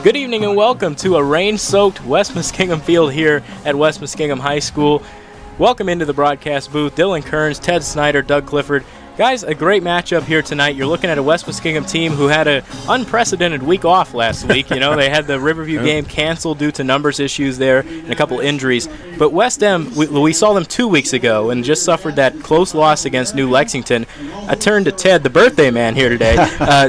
Good evening and welcome to a rain-soaked West Muskingum field here at West Muskingum High School. Welcome into the broadcast booth, Dylan Kearns, Ted Snyder, Doug Clifford. Guys, a great matchup here tonight. You're looking at a West Muskingum team who had an unprecedented week off last week. You know, they had the Riverview game canceled due to numbers issues there and a couple injuries. But West M, we saw them 2 weeks ago and just suffered that close loss against New Lexington. I turned to Ted, the birthday man here today.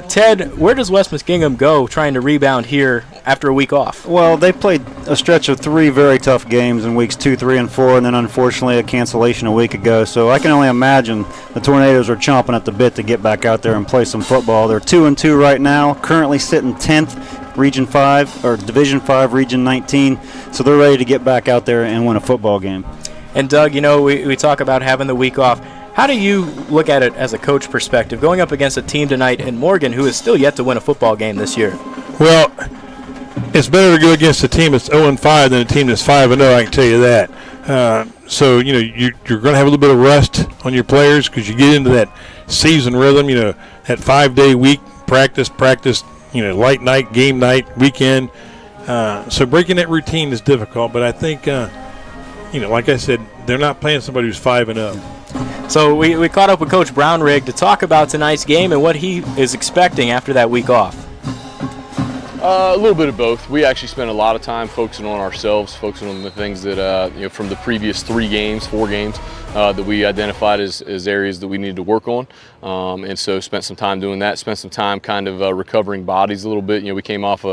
Ted, where does West Muskingum go trying to rebound here after a week off? Well, they played a stretch of 3 very tough games in weeks 2, 3, and 4, and then unfortunately a cancellation a week ago. So I can only imagine the Tornadoes are chomping at the bit to get back out there and play some football. They're 2-2 right now, currently sitting 10th, Region 5 or Division 5, Region 19. So they're ready to get back out there and win a football game. And Doug, you know, we talk about having the week off. How do you look at it as a coach perspective, going up against a team tonight in Morgan who is still yet to win a football game this year? Well, it's better to go against a team that's 0-5 than a team that's 5-0, I can tell you that. So, you know, you're going to have a little bit of rust on your players because you get into that season rhythm, you know, that 5-day week, practice, you know, light night, game night, weekend. So breaking that routine is difficult, but I think, you know, like I said, they're not playing somebody who's 5-0. So we caught up with Coach Brownrigg to talk about tonight's game and what he is expecting after that week off. A little bit of both. We actually spent a lot of time focusing on ourselves, focusing on the things that, you know, from the previous 4 games, that we identified as areas that we needed to work on. And so spent some time doing that, spent some time kind of recovering bodies a little bit. You know, we came off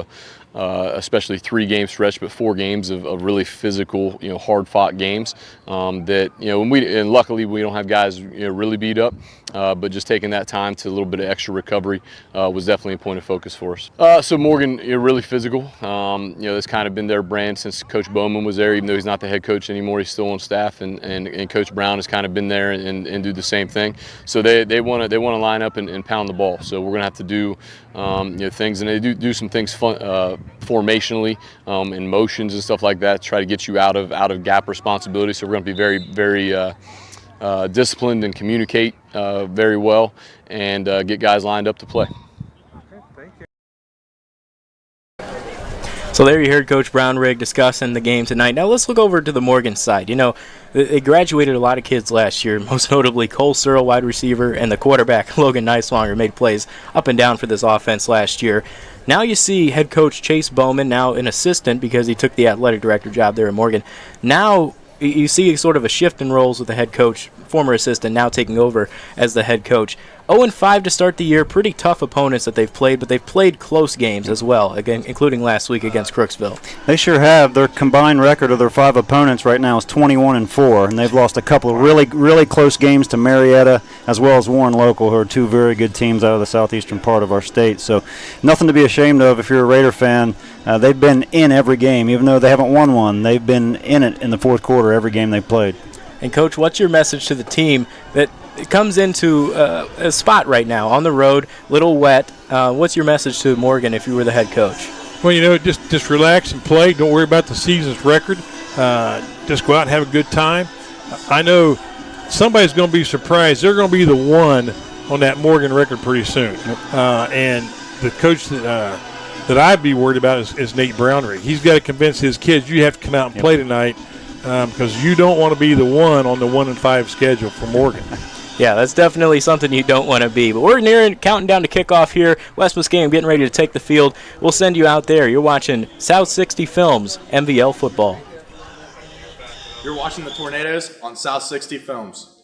especially 3-game stretch, but 4 games of really physical, you know, hard-fought games that, you know, and luckily we don't have guys, you know, really beat up, but just taking that time to a little bit of extra recovery was definitely a point of focus for us. So Morgan, you know, really physical. You know, that's kind of been their brand since Coach Bowman was there, even though he's not the head coach anymore. He's still on staff, and Coach Brown has kind of been there and do the same thing. So they want to line up and pound the ball. So we're going to have to do you know, things, and they do some things formationally and motions and stuff like that, try to get you out of gap responsibility. So we're going to be very, very disciplined and communicate very well and get guys lined up to play. So there you heard Coach Brownrigg discussing the game tonight. Now let's look over to the Morgan side. You know, they graduated a lot of kids last year, most notably Cole Searle, wide receiver, and the quarterback, Logan Nicelonger, made plays up and down for this offense last year. Now you see head coach Chase Bowman, now an assistant because he took the athletic director job there at Morgan. Now you see sort of a shift in roles with the head coach, former assistant, now taking over as the head coach. 0-5 to start the year, pretty tough opponents that they've played, but they've played close games as well, again, including last week against Crooksville. They sure have. Their combined record of their 5 opponents right now is 21-4, and they've lost a couple of really close games to Marietta as well as Warren Local, who are 2 very good teams out of the southeastern part of our state. So nothing to be ashamed of if you're a Raider fan. They've been in every game, even though they haven't won one. They've been in it in the fourth quarter every game they've played. And, Coach, what's your message to the team that comes into a spot right now on the road, little wet? What's your message to Morgan if you were the head coach? Well, you know, just relax and play. Don't worry about the season's record. Just go out and have a good time. I know somebody's going to be surprised. They're going to be the one on that Morgan record pretty soon. And the coach that I'd be worried about is Nate Brownrigg. He's got to convince his kids, you have to come out and play tonight because you don't want to be the one on the 1-5 schedule for Morgan. Yeah, that's definitely something you don't want to be. But we're counting down to kickoff here. West Muskingum getting ready to take the field. We'll send you out there. You're watching South 60 Films, MVL Football. You're watching the Tornadoes on South 60 Films.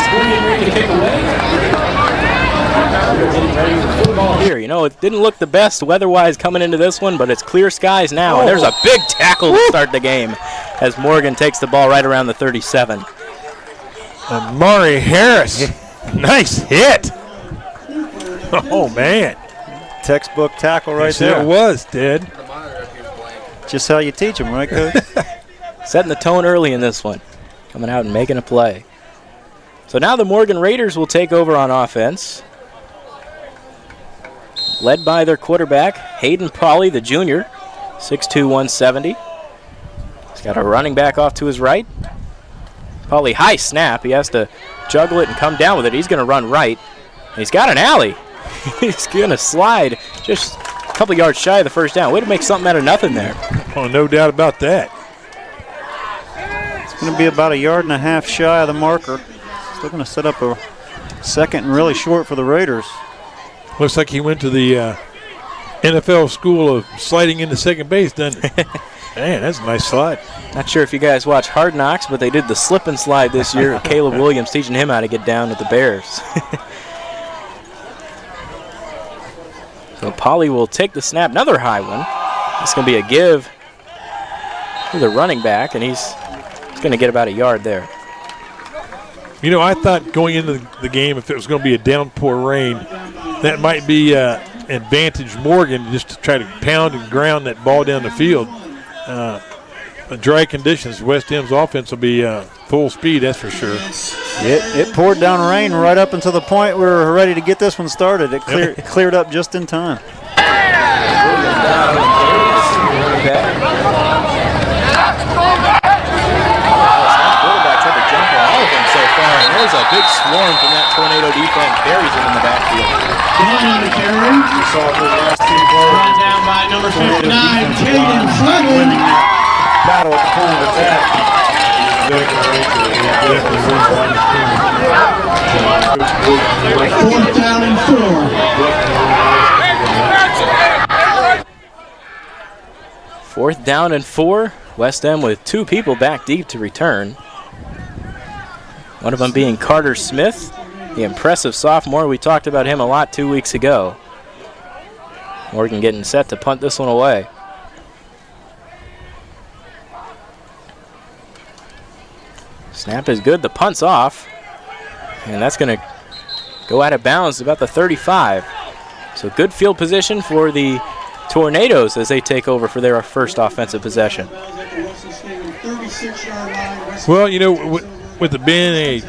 school getting ready to kick away. Getting ready with the football here. You know, it didn't look the best weather-wise coming into this one, but it's clear skies now. And there's a big tackle to start the game as Morgan takes the ball right around the 37. Amari Harris. Nice hit. Oh, man. Textbook tackle right Yes, there. It was, Ted. Just how you teach them, right, Coach? Setting the tone early in this one. Coming out and making a play. So now the Morgan Raiders will take over on offense. Led by their quarterback, Hayden Pauley, the junior, 6'2", 170. He's got a running back off to his right. Pauley, high snap. He has to juggle it and come down with it. He's going to run right. And he's got an alley. He's going to slide just a couple yards shy of the first down. Way to make something out of nothing there. Oh, no doubt about that. It's going to be about 1.5 yards shy of the marker. Still going to set up a second and really short for the Raiders. Looks like he went to the NFL school of sliding into second base, doesn't he? Man, that's a nice slide. Not sure if you guys watch Hard Knocks, but they did the slip and slide this year. Caleb Williams teaching him how to get down with the Bears. So Pauley will take the snap, another high one. It's going to be a give to the running back, and he's going to get about 1 yard there. You know, I thought going into the game, if it was going to be a downpour rain, that might be advantage Morgan just to try to pound and ground that ball down the field. Dry conditions, West M's offense will be full speed, that's for sure. It poured down rain right up until the point we were ready to get this one started. It cleared up just in time. And there's a big swarm from that Tornado defense. Buries it in the backfield. On the carry. Brought down by number 59, Caden Fleming. Battle at the point of attack. Fourth down and 4. Fourth down and 4. West End with 2 people back deep to return. One of them being Carter Smith, the impressive sophomore. We talked about him a lot 2 weeks ago. Morgan getting set to punt this one away. Snap is good. The punt's off. And that's going to go out of bounds about the 35. So good field position for the Tornadoes as they take over for their first offensive possession. Well, you know, with it being a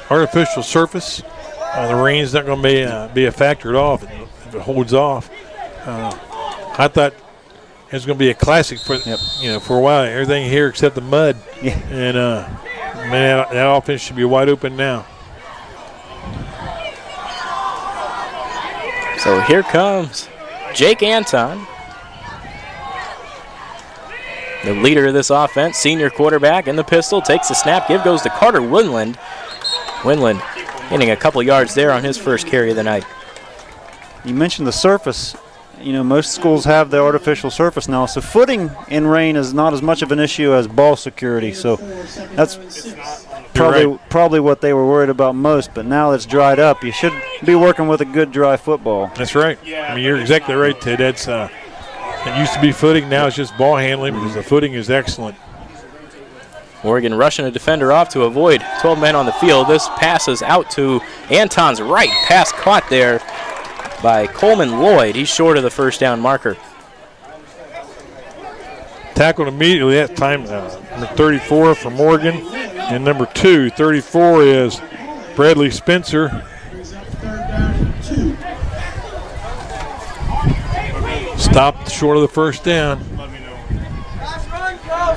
artificial surface, the rain's not going to be a factor at all if it holds off. I thought it was going to be a classic for for a while. Everything here except the mud. Yeah. And man, that offense should be wide open now. So here comes Jake Anton, the leader of this offense, senior quarterback in the pistol, takes the snap. Give goes to Carter Winland. Winland getting a couple yards there on his first carry of the night. You mentioned the surface. You know, most schools have the artificial surface now, so footing in rain is not as much of an issue as ball security. So that's probably what they were worried about most. But now it's dried up, you should be working with a good dry football. That's right. I mean, you're exactly right, Ted. That's it used to be footing, now it's just ball handling because the footing is excellent. Morgan rushing a defender off to avoid 12 men on the field. This passes out to Anton's right. Pass caught there by Coleman Lloyd. He's short of the first down marker. Tackled immediately that time, number 34 for Morgan, and number 34 is Bradley Spencer. Stopped short of the first down.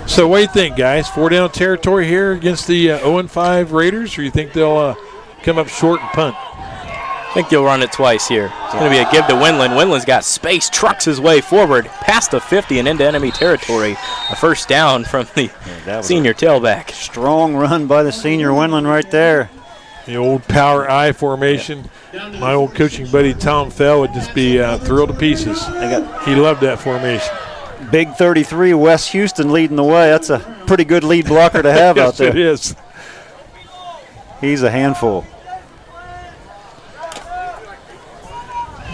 So what do you think, guys? 4-down territory here against the 0-5 Raiders, or you think they'll come up short and punt? I think they'll run it twice here. It's going to be a give to Winland. Winland's got space, trucks his way forward, past the 50 and into enemy territory. A first down from the senior tailback. Strong run by the senior Winland right there. The old power I formation. My old coaching buddy Tom Fell would just be thrilled to pieces. He loved that formation. Big 33, Wes Houston leading the way. That's a pretty good lead blocker to have out there. Yes, it is. He's a handful.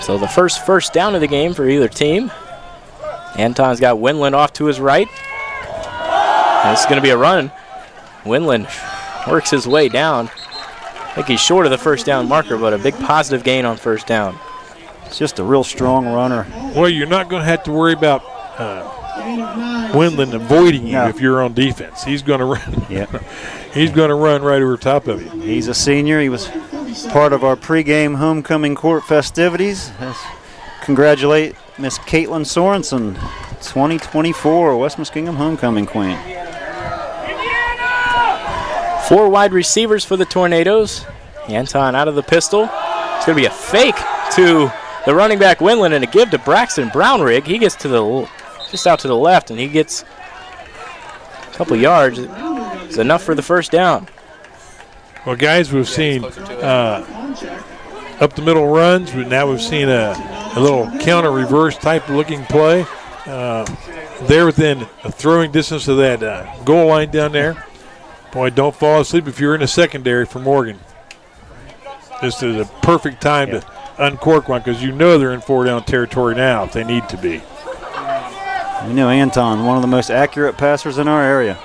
So the first down of the game for either team. Anton's got Winland off to his right. And it's going to be a run. Winland works his way down. I think he's short of the first down marker, but a big positive gain on first down. It's just a real strong runner. Well, you're not going to have to worry about Winland avoiding you if you're on defense. He's going to run. Yeah. He's going to run right over top of you. He's a senior. He was part of our pregame homecoming court festivities. Let's congratulate Miss Caitlin Sorensen, 2024 West Muskingum homecoming queen. 4 wide receivers for the Tornadoes. Anton out of the pistol. It's going to be a fake to the running back Winland and a give to Braxton Brownrigg. He gets to just out to the left, and he gets a couple yards. It's enough for the first down. Well, guys, we've seen up the middle runs. Now we've seen a little counter reverse type looking play. They're within a throwing distance of that goal line down there. Boy, don't fall asleep if you're in the secondary for Morgan. This is a perfect time to uncork one because you know they're in 4-down territory now if they need to be. You know Anton, one of the most accurate passers in our area.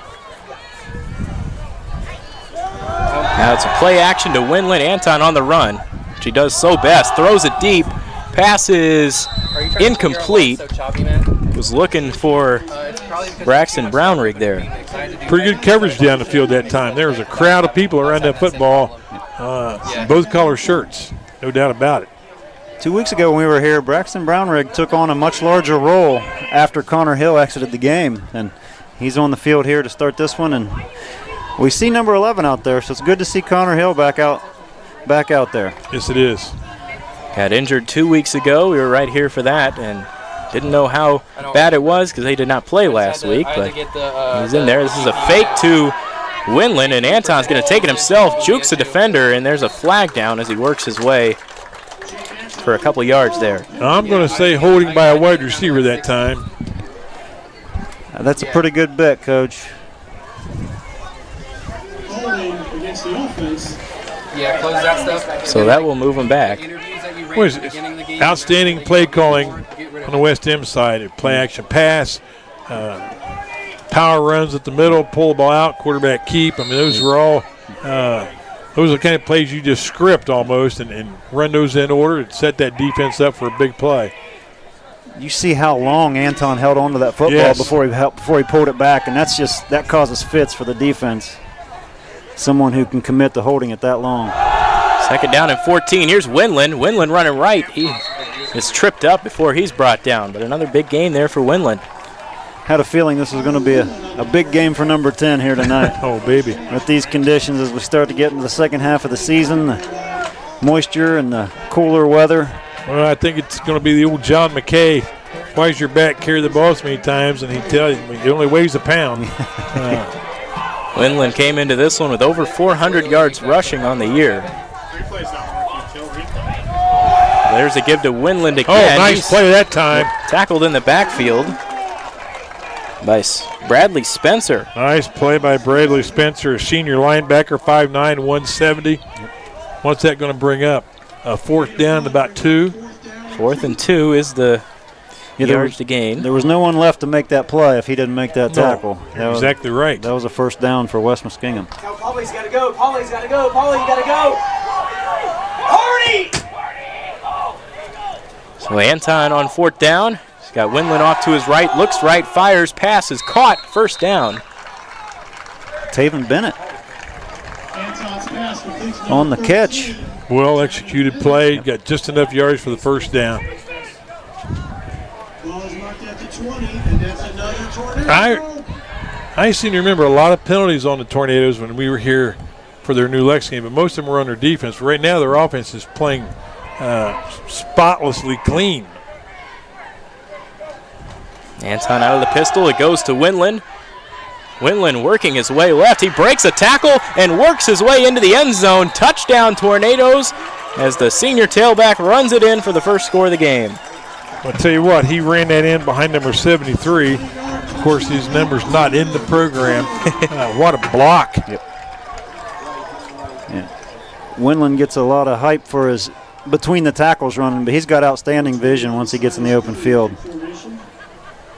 Now it's a play action to Winland. Anton on the run, which he does so best. Throws it deep. Pass is incomplete. Was looking for Braxton Brownrigg there. Pretty good coverage down the field that time. There was a crowd of people around that football, both color shirts, no doubt about it. 2 weeks ago when we were here, Braxton Brownrigg took on a much larger role after Connor Hill exited the game. And he's on the field here to start this one. And we see number 11 out there, so it's good to see Connor Hill back out there. Yes, it is. Got injured 2 weeks ago. We were right here for that and didn't know how bad it was because he did not play last week, but he's in there. This is a fake to Winland, and Anton's going to take it himself, jukes the defender, and there's a flag down as he works his way for a couple yards there. I'm going to say holding by a wide receiver that time. That's a pretty good bet, Coach. Yeah, close that stuff. So that will move him back. Outstanding play calling on the West M side. Play action pass, power runs at the middle, pull the ball out, quarterback keep. I mean, those were all those are the kind of plays you just script almost and run those in order and set that defense up for a big play. You see how long Anton held on to that football before he pulled it back, and that causes fits for the defense. Someone who can commit to holding it that long. Second down and 14. Here's Winland. Winland running right. He is tripped up before he's brought down, but another big gain there for Winland. Had a feeling this was going to be a big game for number 10 here tonight. Oh, baby. With these conditions as we start to get into the second half of the season, the moisture and the cooler weather. Well, I think it's going to be the old John McKay. Why is your back carry the ball so many times? And he tells you it only weighs a pound. Winland came into this one with over 400 yards rushing on the year. There's a give to Winland again. Oh, nice play that time. Tackled in the backfield by Bradley Spencer. Nice play by Bradley Spencer, a senior linebacker, 5'9", 170. What's that going to bring up? A fourth down, about 2. 4th and 2 is the yards to gain. There was no one left to make that play if he didn't make that tackle. Exactly right. That was a first down for West Muskingum. Paulie's got to go. Paulie's got to go. Paulie, you got to go. Hardy! So Anton on 4th down. He's got Winland off to his right. Looks right. Fires. Pass is caught. First down. Taven Bennett on the catch. Well executed play. Got just enough yards for the first down. I seem to remember a lot of penalties on the Tornadoes when we were here for their new Lex game, but most of them were on their defense. Right now their offense is playing spotlessly clean. Anton out of the pistol. It goes to Winland. Winland working his way left. He breaks a tackle and works his way into the end zone. Touchdown Tornadoes as the senior tailback runs it in for the first score of the game. I'll tell you what, he ran that in behind number 73. Of course, his number's not in the program. What a block. Yep. Yeah. Winland gets a lot of hype for his between the tackles running, but he's got outstanding vision once he gets in the open field.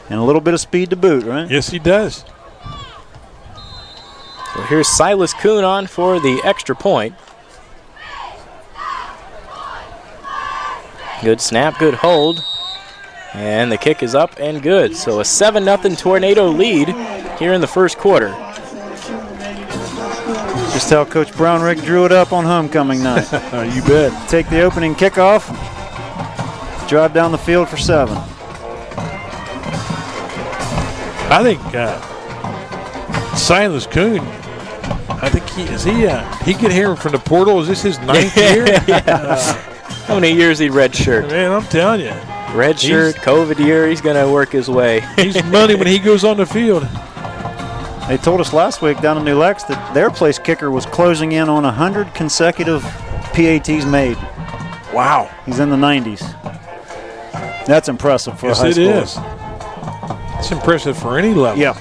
And a little bit of speed to boot, right? Yes, he does. So here's Silas Kuhn on for the extra point. Good snap, good hold. And the kick is up and good. So a 7-0 Tornado lead here in the first quarter. Just how Coach Brownrigg drew it up on homecoming night. You bet. Take the opening kickoff, drive down the field for 7. I think Silas Kuhn, I think he get here from the portal. Is this his 9th year? How many years he redshirt? Man, I'm telling you. Redshirt, COVID year, he's going to work his way. He's money when he goes on the field. They told us last week down in New Lex that their place kicker was closing in on 100 consecutive PATs made. Wow. He's in the 90s. That's impressive for a high school. Yes, it is. It's impressive for any level. Yeah.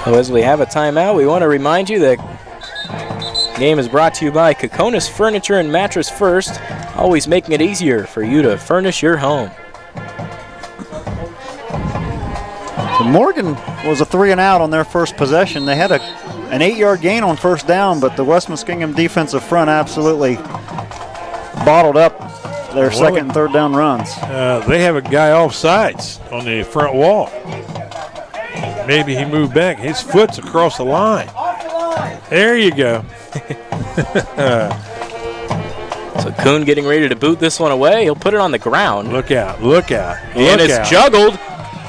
So as we have a timeout, we want to remind you that game is brought to you by Kokonis Furniture and Mattress First, always making it easier for you to furnish your home. So Morgan was a 3-and-out on their first possession. They had an 8-yard gain on first down, but the West Muskingum defensive front absolutely bottled up their second and third down runs. They have a guy off sides on the front wall. Maybe he moved back. His foot's across the line. There you go. So Kuhn getting ready to boot this one away. He'll put it on the ground. Look out, look out. And it's juggled.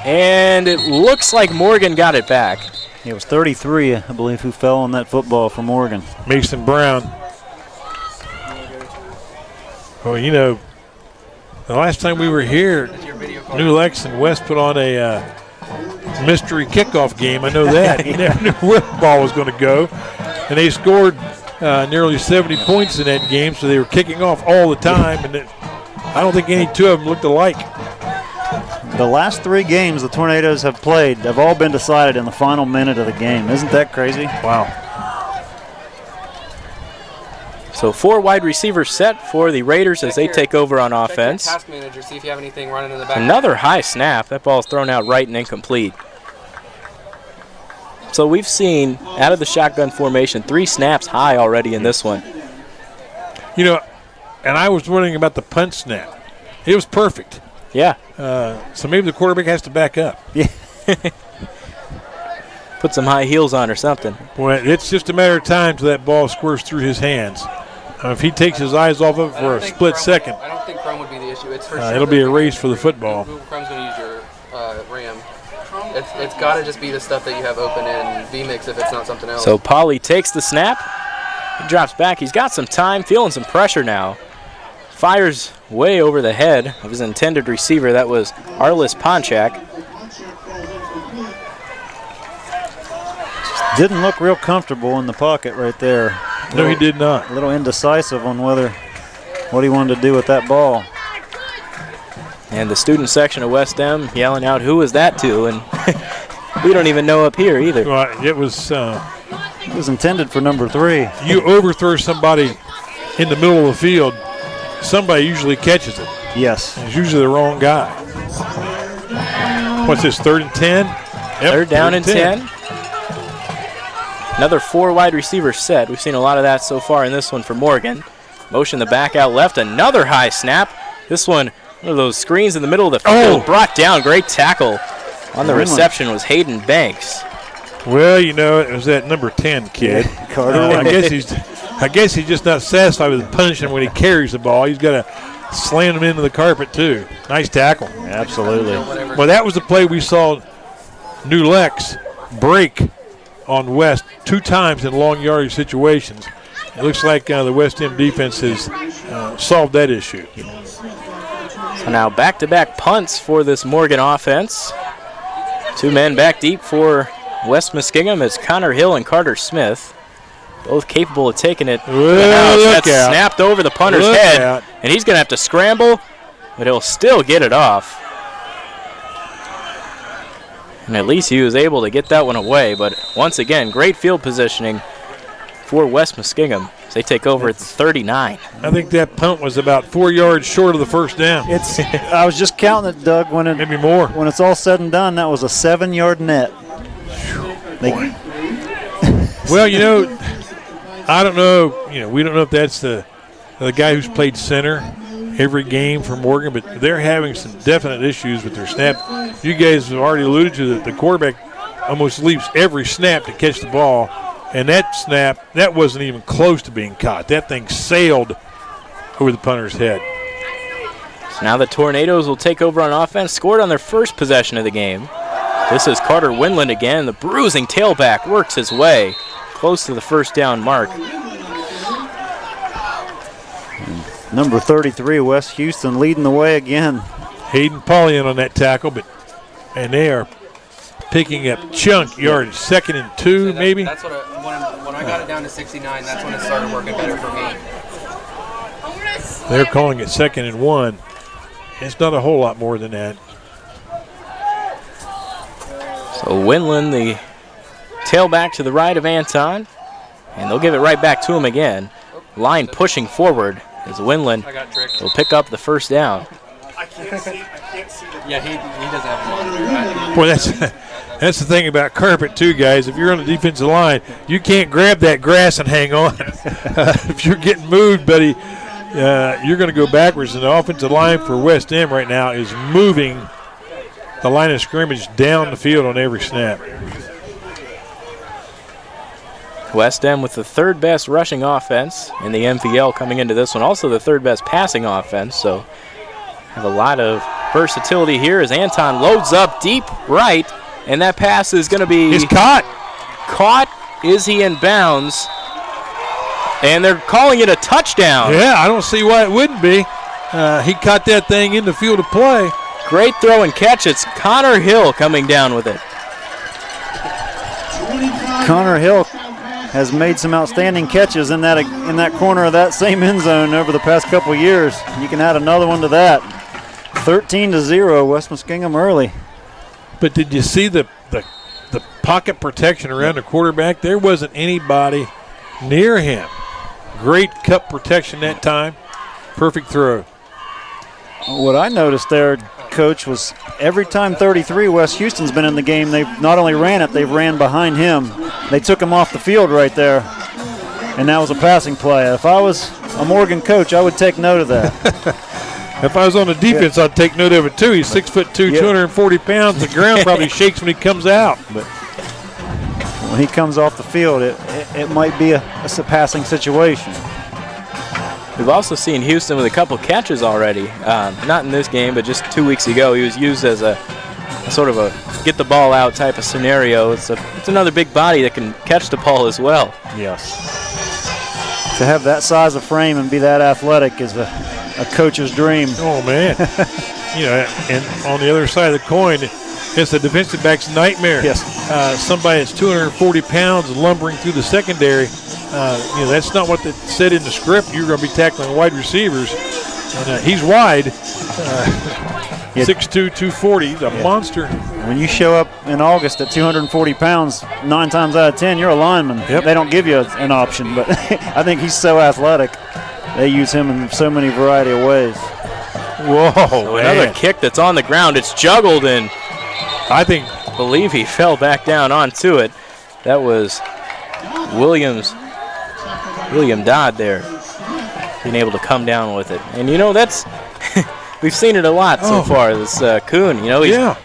And it looks like Morgan got it back. It was 33, I believe, who fell on that football for Morgan. Mason Brown. Well, you know, the last time we were here, New Lex and West put on a mystery kickoff game. I know that. You never knew where the ball was going to go. And they scored nearly 70 points in that game, so they were kicking off all the time. And I don't think any two of them looked alike. The last 3 games the Tornadoes have played have all been decided in the final minute of the game. Isn't that crazy? Wow. So 4 wide receivers set for the Raiders as they take over on offense. Task manager, see if you have anything running in the back. Another high snap. That ball's thrown out right and incomplete. So we've seen, out of the shotgun formation, 3 snaps high already in this one. You know, and I was wondering about the punt snap. It was perfect. Yeah. So maybe the quarterback has to back up. Yeah. Put some high heels on or something. Well, it's just a matter of time till that ball squirts through his hands. If he takes his eyes off of it for a split second, I don't think Chrome would be the issue. It's for sure. it'll be a race for the football. Chrome's going to use your RAM. It's got to just be the stuff that you have open in VMix if it's not something else. So Pauly takes the snap. He drops back. He's got some time, feeling some pressure now. Fires way over the head of his intended receiver. That was Arlis Ponchak. Didn't look real comfortable in the pocket right there. No, he did not. A little indecisive on what he wanted to do with that ball. And the student section of West M yelling out, "Who was that to?" And we don't even know up here either. Well, it was intended for number 3. You overthrow somebody in the middle of the field, somebody usually catches it. Yes. It's usually the wrong guy. What's this, 3rd and 10? Yep, Third down and 10. Another 4 wide receiver set. We've seen a lot of that so far in this one for Morgan. Motion the back out left. Another high snap. This one of those screens in the middle of the field. Brought down. Great tackle on the reception was Hayden Banks. Well, you know, it was that number 10 kid. Carter. I guess he's just not satisfied with punishing when he carries the ball. He's got to slam him into the carpet too. Nice tackle. Absolutely. Well, that was the play we saw New Lex break on West 2 times in long yardage situations. It looks like the West End defense has solved that issue. So now back-to-back punts for this Morgan offense. 2 men back deep for West Muskingum. It's Connor Hill and Carter Smith. Both capable of taking it. Well, That's snapped over the punter's head. And he's going to have to scramble, but he'll still get it off. And at least he was able to get that one away. But once again, great field positioning for West Muskingum as they take over at the 39. I think that punt was about 4 yards short of the first down. I was just counting it, Doug. Maybe more. When it's all said and done, that was a 7-yard net. Well, I don't know. We don't know if that's the guy who's played center every game for Morgan, but they're having some definite issues with their snap. You guys have already alluded to that the quarterback almost leaps every snap to catch the ball, and that snap, that wasn't even close to being caught. That thing sailed over the punter's head. So now the Tornadoes will take over on offense, scored on their first possession of the game. This is Carter Winland again. The bruising tailback works his way close to the first down mark. Number 33, West Houston, leading the way again. Hayden Paulian on that tackle, and they are picking up chunk yardage. 2nd and 2, maybe. That's what when I got it down to 69. That's when it started working better for me. They're calling it 2nd and 1. It's not a whole lot more than that. So Winland, the tailback to the right of Anton, and they'll give it right back to him again. Line pushing forward as Winland will pick up the first down. I can't see yeah, he doesn't have Boy, that's the thing about carpet too, guys. If you're on the defensive line, you can't grab that grass and hang on. If you're getting moved, buddy, you're going to go backwards. And the offensive line for West End right now is moving the line of scrimmage down the field on every snap. West End with the 3rd best rushing offense in the MVL coming into this one. Also the 3rd best passing offense. So have a lot of versatility here as Anton loads up deep right. And that pass is going to be... He's caught. Caught. Is he in bounds? And they're calling it a touchdown. Yeah, I don't see why it wouldn't be. He caught that thing in the field of play. Great throw and catch. It's Connor Hill coming down with it. Connor Hill has made some outstanding catches in that corner of that same end zone over the past couple years. You can add another one to that. 13-0, West Muskingum early. But did you see the pocket protection around the quarterback? There wasn't anybody near him. Great cup protection that time. Perfect throw. What I noticed there, Coach, was every time 33 West Houston's been in the game, they've not only ran it, they've ran behind him. They took him off the field right there, and that was a passing play. If I was a Morgan coach, I would take note of that. If I was on the defense, I'd take note of it too. He's 6'2", 240 pounds. The ground probably shakes when he comes out. But when he comes off the field, it might be a passing situation. We've also seen Houston with a couple catches already. Not in this game, but just 2 weeks ago. He was used as a sort of a get the ball out type of scenario. It's another big body that can catch the ball as well. Yes. To have that size of frame and be that athletic is a coach's dream. Oh, man. And on the other side of the coin, it's the defensive back's nightmare. Yes. Somebody that's 240 pounds lumbering through the secondary. That's not what they said in the script. You're going to be tackling wide receivers. And he's wide. 6'2", 240. He's a monster. When you show up in August at 240 pounds, 9 times out of 10, you're a lineman. Yep. They don't give you an option, but I think he's so athletic. They use him in so many variety of ways. Whoa, so another kick that's on the ground. It's juggled, and I believe he fell back down onto it. That was William Dodd there, being able to come down with it. And that's we've seen it a lot so far. This Kuhn,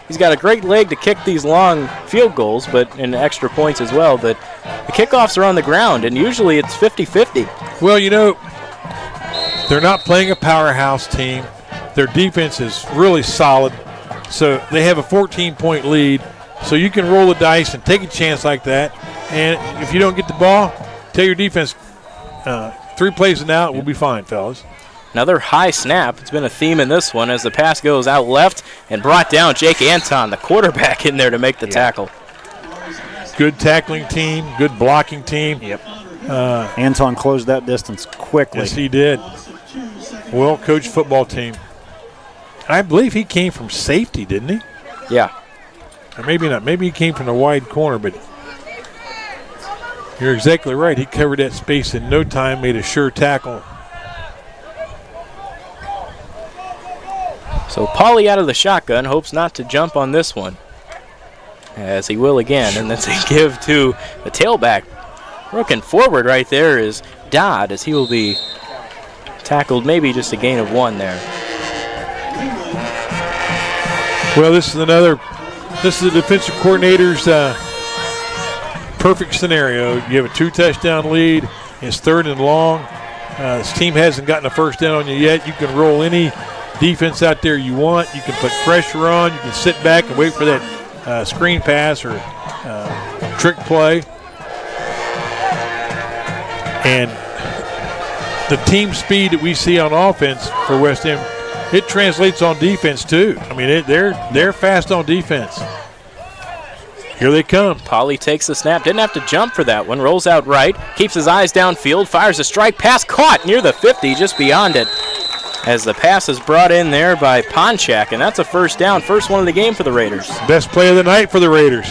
he's got a great leg to kick these long field goals, and extra points as well. But the kickoffs are on the ground, and usually it's 50-50. Well, they're not playing a powerhouse team. Their defense is really solid. So they have a 14-point lead. So you can roll the dice and take a chance like that. And if you don't get the ball, tell your defense 3 plays and out, we'll be fine, fellas. Another high snap. It's been a theme in this one as the pass goes out left and brought down. Jake Anton, the quarterback, in there to make the tackle. Good tackling team, good blocking team. Yep. Anton closed that distance quickly. Yes, he did. Well-coached football team. I believe he came from safety, didn't he? Yeah. Or maybe not. Maybe he came from the wide corner, but you're exactly right. He covered that space in no time, made a sure tackle. So Pauly out of the shotgun, hopes not to jump on this one, as he will again, and that's a give to the tailback. Looking forward right there is Dodd, as he will be tackled, maybe just a gain of 1 there. Well, this is the defensive coordinator's perfect scenario. You have a 2-touchdown lead. It's 3rd and long. This team hasn't gotten a first down on you yet. You can roll any defense out there you want. You can put pressure on. You can sit back and wait for that screen pass or trick play. And the team speed that we see on offense for West End, it translates on defense too. I mean, they're fast on defense. Here they come. Pauly takes the snap, didn't have to jump for that one, rolls out right, keeps his eyes downfield, fires a strike pass, caught near the 50, just beyond it, as the pass is brought in there by Ponchak, and that's a first down, first one of the game for the Raiders. Best play of the night for the Raiders.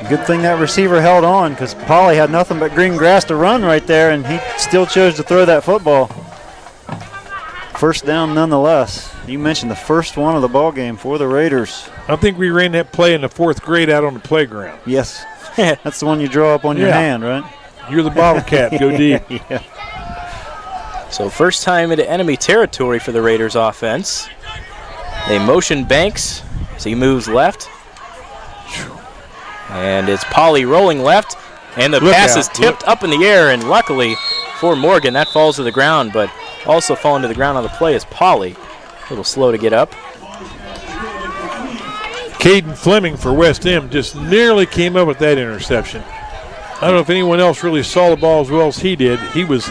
Good thing that receiver held on, because Pauly had nothing but green grass to run right there, and he still chose to throw that football. First down nonetheless. You mentioned the first one of the ball game for the Raiders. I think we ran that play in the 4th grade out on the playground. Yes. That's the one you draw up on your hand, right? You're the bottle cap. Go deep. Yeah. So first time into enemy territory for the Raiders offense. They motion Banks as he moves left. And it's Pauly rolling left. And the pass is tipped up in the air, and luckily for Morgan, that falls to the ground, but also falling to the ground on the play is Pauly. A little slow to get up. Caden Fleming for West End just nearly came up with that interception. I don't know if anyone else really saw the ball as well as he did. He was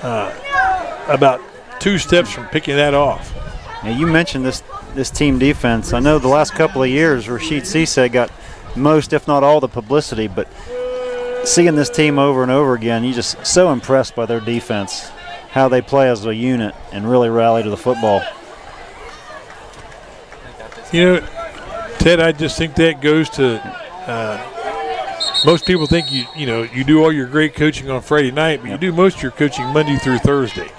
about 2 steps from picking that off. Now you mentioned this team defense. I know the last couple of years Rashid Cisse got most, if not all, the publicity, but seeing this team over and over again, you're just so impressed by their defense, how they play as a unit and really rally to the football. You know, Ted, I just think that goes to most people think you do all your great coaching on Friday night, but you do most of your coaching Monday through Thursday,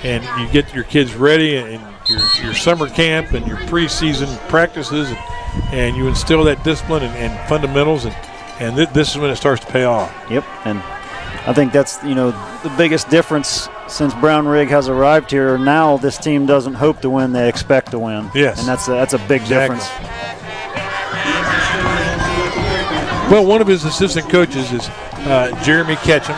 and you get your kids ready and your summer camp and your preseason practices, and you instill that discipline and fundamentals, and this is when it starts to pay off. Yep, and I think that's the biggest difference since Brown Rig has arrived here. Now this team doesn't hope to win; they expect to win. Yes, and that's a big difference. Well, one of his assistant coaches is Jeremy Ketchum.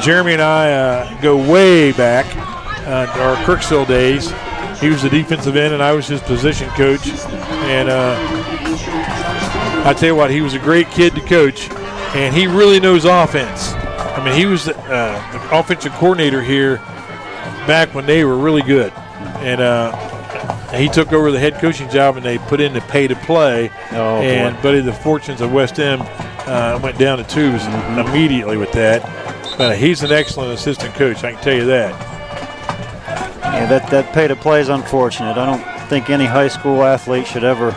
Jeremy and I go way back to our Kirksville days. He was the defensive end, and I was his position coach. And I tell you what, he was a great kid to coach, and he really knows offense. I mean, he was the offensive coordinator here back when they were really good. And he took over the head coaching job, and they put in the pay to play. But the fortunes of West End went down the tubes immediately with that. But he's an excellent assistant coach, I can tell you that. Yeah, that pay to play is unfortunate. I don't think any high school athlete should ever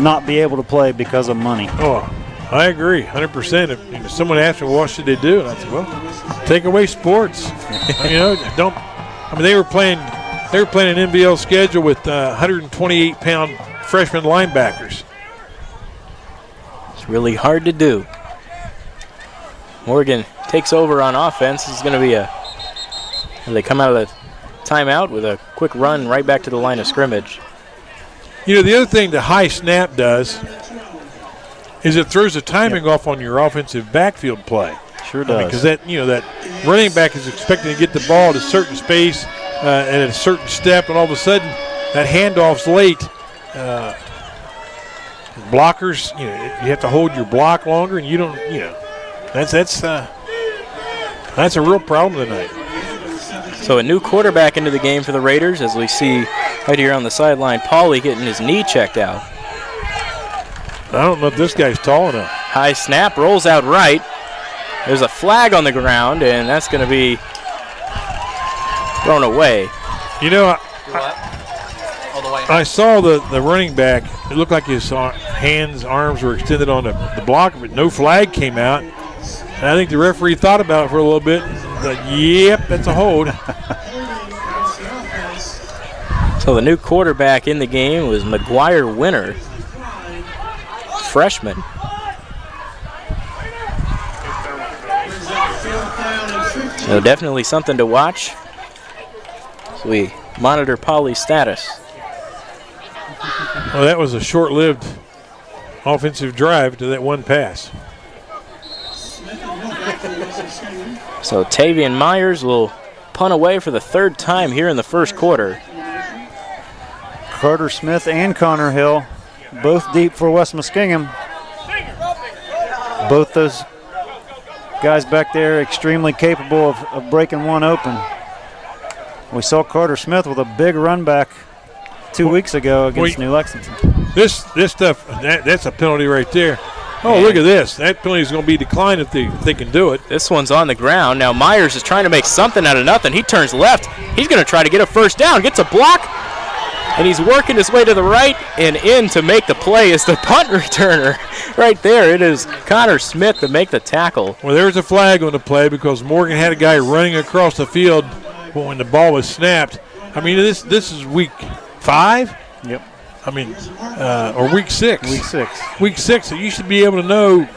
not be able to play because of money. Oh, I agree, 100%. If someone asked me, well, what should they do? And I said, well, take away sports. They were playing an MVL schedule with 128-pound freshman linebackers. It's really hard to do. Morgan takes over on offense. This is going to be they come out of the timeout with a quick run right back to the line of scrimmage. The other thing the high snap does is it throws the timing off on your offensive backfield play. Sure does. Because that running back is expecting to get the ball at a certain space at a certain step, and all of a sudden that handoff's late. Blockers, you have to hold your block longer, and you don't, that's a real problem tonight. So a new quarterback into the game for the Raiders, as we see right here on the sideline, Pauly getting his knee checked out. I don't know if this guy's tall enough. High snap, rolls out right. There's a flag on the ground, and that's going to be thrown away. I saw the running back. It looked like his hands, arms were extended on the block, but no flag came out. And I think the referee thought about it for a little bit. Like, yep, that's a hold. So the new quarterback in the game was McGuire Winter, freshman. So definitely something to watch. So we monitor Pauley's status. Well, that was a short-lived offensive drive to that one pass. So Tavian Myers will punt away for the third time here in the first quarter. Carter Smith and Connor Hill, both deep for West Muskingum. Both those guys back there extremely capable of breaking one open. We saw Carter Smith with a big run back 2 weeks ago against New Lexington. This stuff, that's a penalty right there. Oh, look at this. That penalty is going to be declined if they can do it. This one's on the ground. Now Myers is trying to make something out of nothing. He turns left. He's going to try to get a first down. Gets a block. And he's working his way to the right and in to make the play is the punt returner. Right there, it is Connor Smith to make the tackle. Well, there's a flag on the play because Morgan had a guy running across the field when the ball was snapped. I mean, this is week 5? Yep. I mean, or week 6. Week 6. Week 6, so you should be able to know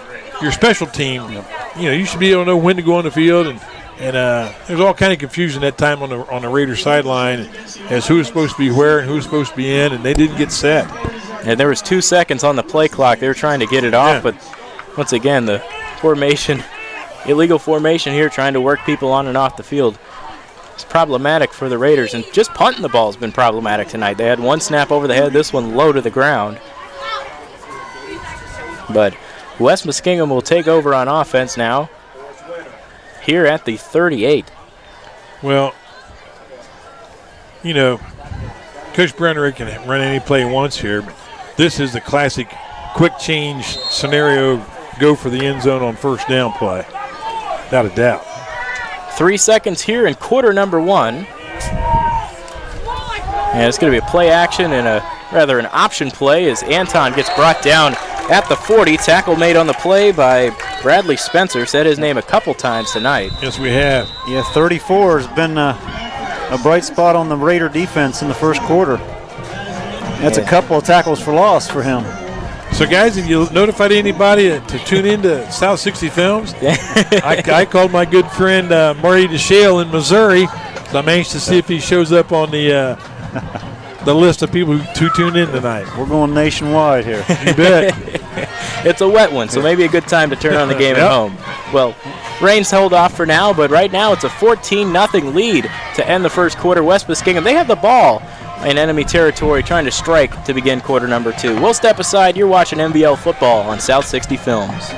your special team. Yep. You know, you should be able to know when to go on the field, and there's all kind of confusion that time on the Raiders sideline as who was supposed to be where and who was supposed to be in, and they didn't get set. And there was 2 seconds on the play clock. They were trying to get it off, but once again, the formation, illegal formation here, trying to work people on and off the field. It's problematic for the Raiders, and just punting the ball has been problematic tonight. They had one snap over the head, this one low to the ground. But West Muskingum will take over on offense now here at the 38. Well, you know, Coach Brenner can run any play he wants here, but this is the classic quick change scenario, go for the end zone on first down play, without a doubt. 3 seconds here in quarter number 1. And it's going to be a play action and an option play as Anton gets brought down at the 40. Tackle made on the play by Bradley Spencer. Said his name a couple times tonight. Yes, we have. Yeah, 34 has been a bright spot on the Raider defense in the first quarter. That's a couple of tackles for loss for him. So, guys, have you notified anybody to tune in to South 60 Films? I called my good friend Marty DeShale in Missouri, so I'm anxious to see if he shows up on the list of people who tune in tonight. We're going nationwide here. You bet. It's a wet one, so maybe a good time to turn on the game at home. Well, rains hold off for now, but right now it's a 14-0 lead to end the first quarter. West Muskingum, they have the ball in enemy territory trying to strike to begin quarter number 2. We'll step aside. You're watching MVL football on South 60 Films.